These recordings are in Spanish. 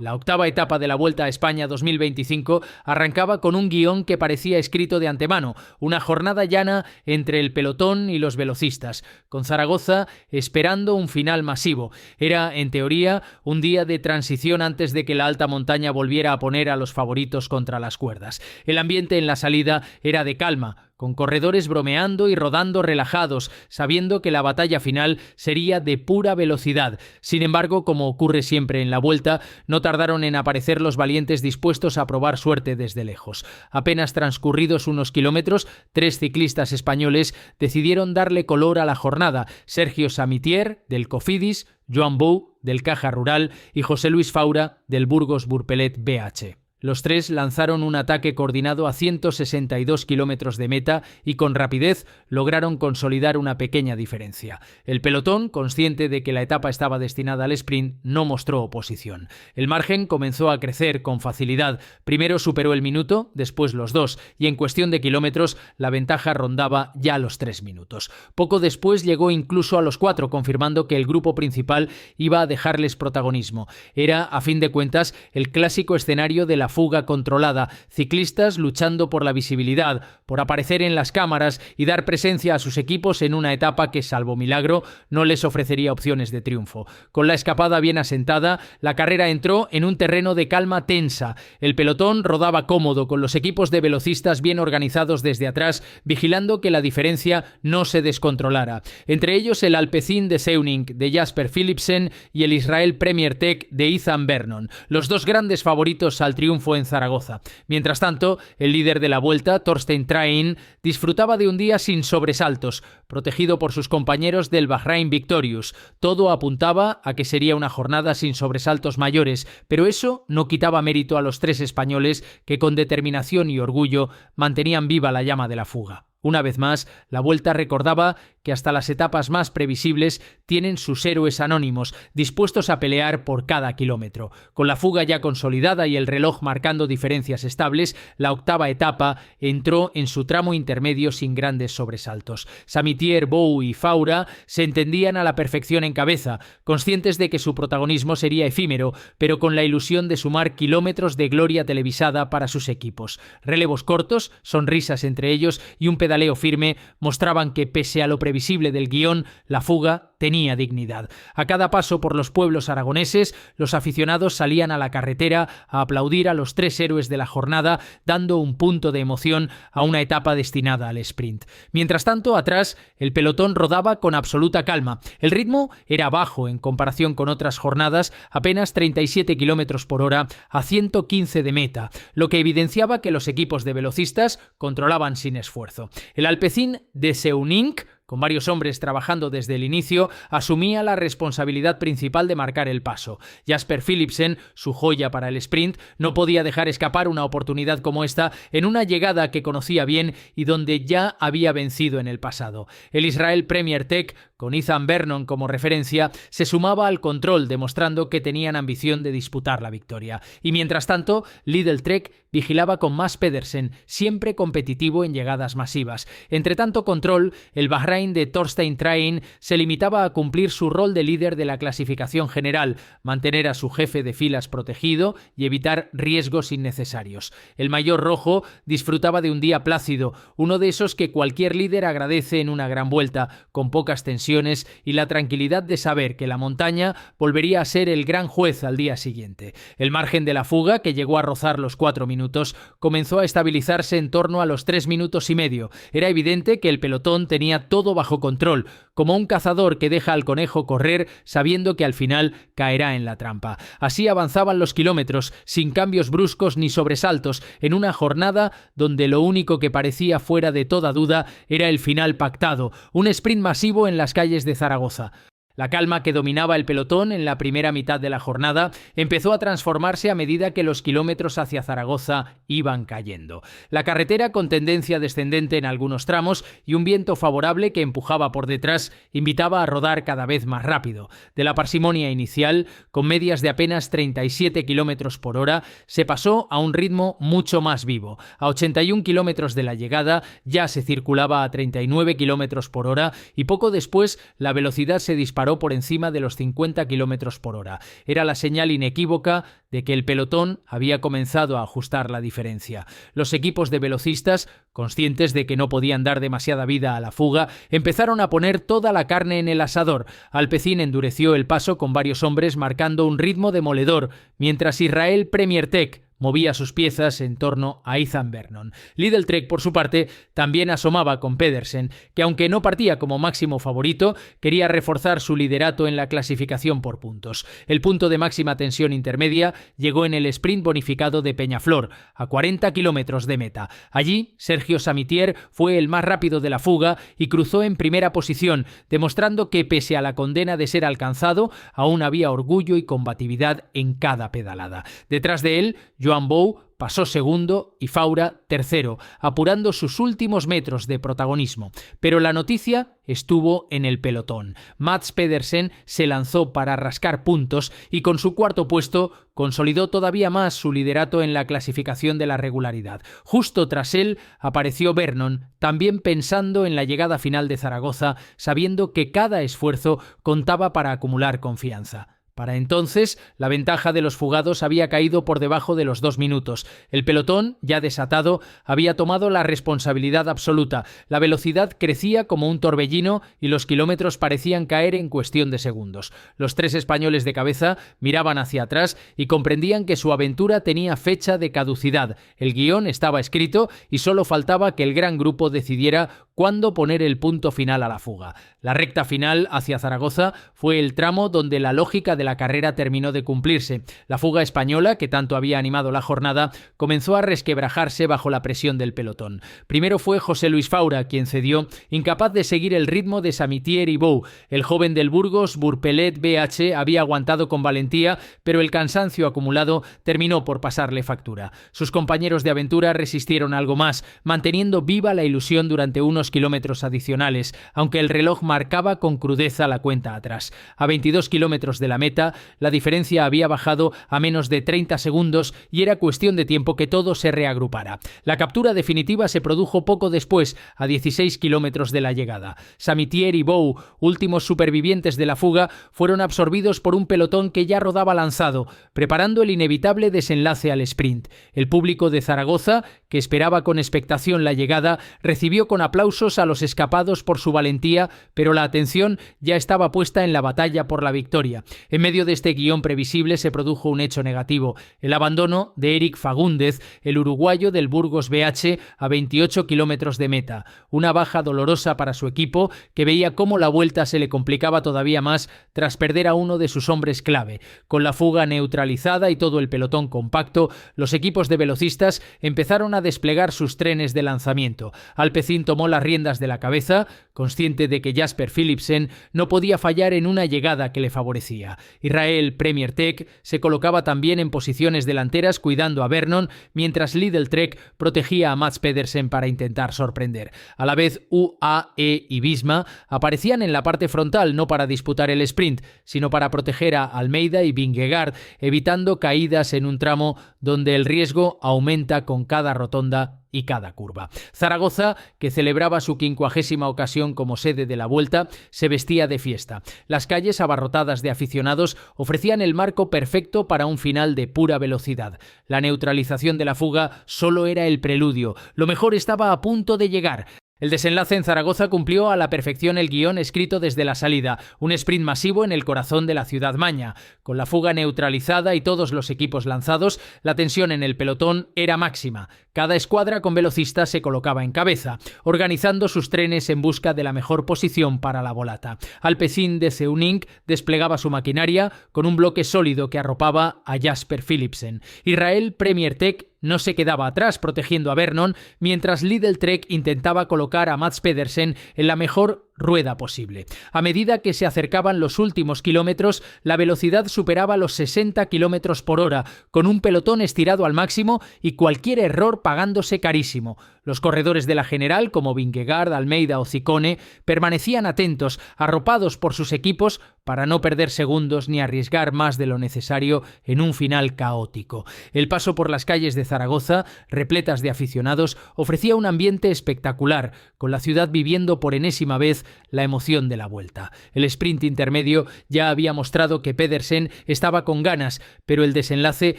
La octava etapa de la Vuelta a España 2025 arrancaba con un guión que parecía escrito de antemano, una jornada llana entre el pelotón y los velocistas, con Zaragoza esperando un final masivo. Era, en teoría, un día de transición antes de que la alta montaña volviera a poner a los favoritos contra las cuerdas. El ambiente en la salida era de calma, con corredores bromeando y rodando relajados, sabiendo que la batalla final sería de pura velocidad. Sin embargo, como ocurre siempre en la Vuelta, no tardaron en aparecer los valientes dispuestos a probar suerte desde lejos. Apenas transcurridos unos kilómetros, 3 ciclistas españoles decidieron darle color a la jornada: Sergio Samitier, del Cofidis, Joan Bou, del Caja Rural, y José Luis Faura, del Burgos Burpelet BH. Los tres lanzaron un ataque coordinado a 162 kilómetros de meta y con rapidez lograron consolidar una pequeña diferencia. El pelotón, consciente de que la etapa estaba destinada al sprint, no mostró oposición. El margen comenzó a crecer con facilidad. Primero superó el minuto, después los 2, y en cuestión de kilómetros la ventaja rondaba ya los 3 minutos. Poco después llegó incluso a los 4, confirmando que el grupo principal iba a dejarles protagonismo. Era, a fin de cuentas, el clásico escenario de la fuga controlada, ciclistas luchando por la visibilidad, por aparecer en las cámaras y dar presencia a sus equipos en una etapa que, salvo milagro, no les ofrecería opciones de triunfo. Con la escapada bien asentada, la carrera entró en un terreno de calma tensa. El pelotón rodaba cómodo, con los equipos de velocistas bien organizados desde atrás, vigilando que la diferencia no se descontrolara. Entre ellos el Alpecin de Seuning, de Jasper Philipsen, y el Israel Premier Tech de Ethan Vernon, los dos grandes favoritos al triunfo en Zaragoza. Mientras tanto, el líder de la Vuelta, Thorstein Train, disfrutaba de un día sin sobresaltos, protegido por sus compañeros del Bahrain Victorious. Todo apuntaba a que sería una jornada sin sobresaltos mayores, pero eso no quitaba mérito a los 3 españoles que con determinación y orgullo mantenían viva la llama de la fuga. Una vez más, la Vuelta recordaba que hasta las etapas más previsibles tienen sus héroes anónimos, dispuestos a pelear por cada kilómetro. Con la fuga ya consolidada y el reloj marcando diferencias estables, la octava etapa entró en su tramo intermedio sin grandes sobresaltos. Samitier, Bou y Faura se entendían a la perfección en cabeza, conscientes de que su protagonismo sería efímero, pero con la ilusión de sumar kilómetros de gloria televisada para sus equipos. Relevos cortos, sonrisas entre ellos y un pedaleo firme mostraban que, pese a lo previsible del guión, la fuga tenía dignidad. A cada paso por los pueblos aragoneses, los aficionados salían a la carretera a aplaudir a los 3 héroes de la jornada, dando un punto de emoción a una etapa destinada al sprint. Mientras tanto, atrás, el pelotón rodaba con absoluta calma. El ritmo era bajo en comparación con otras jornadas, apenas 37 km por hora a 115 de meta, lo que evidenciaba que los equipos de velocistas controlaban sin esfuerzo. El Alpecin de Seuning, con varios hombres trabajando desde el inicio, asumía la responsabilidad principal de marcar el paso. Jasper Philipsen, su joya para el sprint, no podía dejar escapar una oportunidad como esta en una llegada que conocía bien y donde ya había vencido en el pasado. El Israel Premier Tech, con Ethan Vernon como referencia, se sumaba al control, demostrando que tenían ambición de disputar la victoria. Y mientras tanto, Lidl Trek vigilaba con Mads Pedersen, siempre competitivo en llegadas masivas. Entre tanto control, el Bahrain de Thorstein Train se limitaba a cumplir su rol de líder de la clasificación general, mantener a su jefe de filas protegido y evitar riesgos innecesarios. El maillot rojo disfrutaba de un día plácido, uno de esos que cualquier líder agradece en una gran vuelta, con pocas tensiones y la tranquilidad de saber que la montaña volvería a ser el gran juez al día siguiente. El margen de la fuga, que llegó a rozar los 4 minutos, comenzó a estabilizarse en torno a los 3 minutos y medio. Era evidente que el pelotón tenía todo bajo control, como un cazador que deja al conejo correr sabiendo que al final caerá en la trampa. Así avanzaban los kilómetros, sin cambios bruscos ni sobresaltos, en una jornada donde lo único que parecía fuera de toda duda era el final pactado, un sprint masivo en las calles de Zaragoza. La calma que dominaba el pelotón en la primera mitad de la jornada empezó a transformarse a medida que los kilómetros hacia Zaragoza iban cayendo. La carretera, con tendencia descendente en algunos tramos y un viento favorable que empujaba por detrás, invitaba a rodar cada vez más rápido. De la parsimonia inicial, con medias de apenas 37 km por hora, se pasó a un ritmo mucho más vivo. A 81 km de la llegada ya se circulaba a 39 km por hora y poco después la velocidad se disparó disparó por encima de los 50 km por hora. Era la señal inequívoca de que el pelotón había comenzado a ajustar la diferencia. Los equipos de velocistas, conscientes de que no podían dar demasiada vida a la fuga, empezaron a poner toda la carne en el asador. Alpecin endureció el paso con varios hombres marcando un ritmo demoledor, mientras Israel Premier Tech movía sus piezas en torno a Ethan Vernon. Lidl-Trek, por su parte, también asomaba con Pedersen, que aunque no partía como máximo favorito, quería reforzar su liderato en la clasificación por puntos. El punto de máxima tensión intermedia llegó en el sprint bonificado de Peñaflor, a 40 kilómetros de meta. Allí, Sergio Samitier fue el más rápido de la fuga y cruzó en primera posición, demostrando que pese a la condena de ser alcanzado, aún había orgullo y combatividad en cada pedalada. Detrás de él, Joan Bou pasó segundo y Faura tercero, apurando sus últimos metros de protagonismo. Pero la noticia estuvo en el pelotón. Mads Pedersen se lanzó para rascar puntos y con su cuarto puesto consolidó todavía más su liderato en la clasificación de la regularidad. Justo tras él apareció Vernon, también pensando en la llegada final de Zaragoza, sabiendo que cada esfuerzo contaba para acumular confianza. Para entonces, la ventaja de los fugados había caído por debajo de los 2 minutos. El pelotón, ya desatado, había tomado la responsabilidad absoluta. La velocidad crecía como un torbellino y los kilómetros parecían caer en cuestión de segundos. Los 3 españoles de cabeza miraban hacia atrás y comprendían que su aventura tenía fecha de caducidad. El guión estaba escrito y solo faltaba que el gran grupo decidiera cuándo poner el punto final a la fuga. La recta final hacia Zaragoza fue el tramo donde la lógica de la carrera terminó de cumplirse. La fuga española, que tanto había animado la jornada, comenzó a resquebrajarse bajo la presión del pelotón. Primero fue José Luis Faura quien cedió, incapaz de seguir el ritmo de Samitier y Bou. El joven del Burgos, Burpelet BH, había aguantado con valentía, pero el cansancio acumulado terminó por pasarle factura. Sus compañeros de aventura resistieron algo más, manteniendo viva la ilusión durante unos kilómetros adicionales, aunque el reloj marcaba con crudeza la cuenta atrás. A 22 kilómetros de la meta, la diferencia había bajado a menos de 30 segundos y era cuestión de tiempo que todo se reagrupara. La captura definitiva se produjo poco después, a 16 kilómetros de la llegada. Samitier y Bou, últimos supervivientes de la fuga, fueron absorbidos por un pelotón que ya rodaba lanzado, preparando el inevitable desenlace al sprint. El público de Zaragoza, que esperaba con expectación la llegada, recibió con aplausos a los escapados por su valentía, pero la atención ya estaba puesta en la batalla por la victoria. En medio de este guión previsible se produjo un hecho negativo: el abandono de Eric Fagúndez, el uruguayo del Burgos BH, a 28 kilómetros de meta. Una baja dolorosa para su equipo, que veía cómo la vuelta se le complicaba todavía más tras perder a uno de sus hombres clave. Con la fuga neutralizada y todo el pelotón compacto, los equipos de velocistas empezaron a desplegar sus trenes de lanzamiento. Alpecin tomó las riendas de la cabeza, consciente de que Jasper Philipsen no podía fallar en una llegada que le favorecía. Israel Premier Tech se colocaba también en posiciones delanteras cuidando a Vernon, mientras Lidl-Trek protegía a Mads Pedersen para intentar sorprender. A la vez, UAE y Visma aparecían en la parte frontal no para disputar el sprint, sino para proteger a Almeida y Vingegaard, evitando caídas en un tramo donde el riesgo aumenta con cada rotonda y cada curva. Zaragoza, que celebraba su 50ª ocasión como sede de la Vuelta, se vestía de fiesta. Las calles abarrotadas de aficionados ofrecían el marco perfecto para un final de pura velocidad. La neutralización de la fuga solo era el preludio. Lo mejor estaba a punto de llegar. El desenlace en Zaragoza cumplió a la perfección el guión escrito desde la salida, un sprint masivo en el corazón de la ciudad maña. Con la fuga neutralizada y todos los equipos lanzados, la tensión en el pelotón era máxima. Cada escuadra con velocistas se colocaba en cabeza, organizando sus trenes en busca de la mejor posición para la volata. Alpecin de Zeuning desplegaba su maquinaria con un bloque sólido que arropaba a Jasper Philipsen. Israel Premier Tech no se quedaba atrás protegiendo a Vernon, mientras Lidl-Trek intentaba colocar a Mads Pedersen en la mejor rueda posible. A medida que se acercaban los últimos kilómetros, la velocidad superaba los 60 kilómetros por hora, con un pelotón estirado al máximo y cualquier error pagándose carísimo. Los corredores de la general, como Vingegaard, Almeida o Ciccone, permanecían atentos, arropados por sus equipos, para no perder segundos ni arriesgar más de lo necesario en un final caótico. El paso por las calles de Zaragoza, repletas de aficionados, ofrecía un ambiente espectacular, con la ciudad viviendo por enésima vez vez la emoción de la vuelta. El sprint intermedio ya había mostrado que Pedersen estaba con ganas, pero el desenlace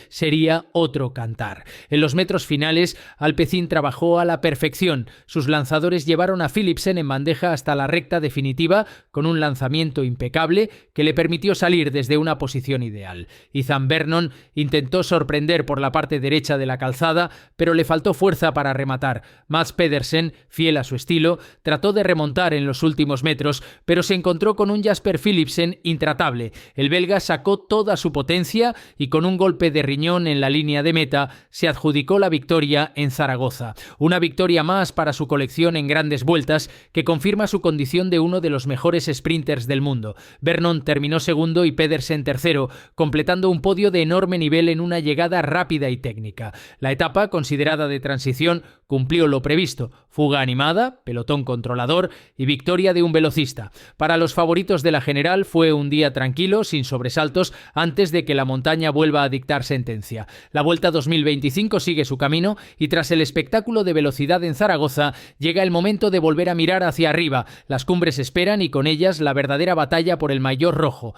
sería otro cantar. En los metros finales, Alpecin trabajó a la perfección. Sus lanzadores llevaron a Philipsen en bandeja hasta la recta definitiva con un lanzamiento impecable que le permitió salir desde una posición ideal. Izan Vernon intentó sorprender por la parte derecha de la calzada, pero le faltó fuerza para rematar. Mads Pedersen, fiel a su estilo, trató de remontar en los últimos metros, pero se encontró con un Jasper Philipsen intratable. El belga sacó toda su potencia y con un golpe de riñón en la línea de meta se adjudicó la victoria en Zaragoza. Una victoria más para su colección en grandes vueltas que confirma su condición de uno de los mejores sprinters del mundo. Vernon terminó segundo y Pedersen tercero, completando un podio de enorme nivel en una llegada rápida y técnica. La etapa, considerada de transición, cumplió lo previsto: fuga animada, pelotón controlador y victoria de un velocista. Para los favoritos de la general fue un día tranquilo, sin sobresaltos, antes de que la montaña vuelva a dictar sentencia. La Vuelta 2025 sigue su camino y tras el espectáculo de velocidad en Zaragoza, llega el momento de volver a mirar hacia arriba. Las cumbres esperan y con ellas la verdadera batalla por el maillot rojo.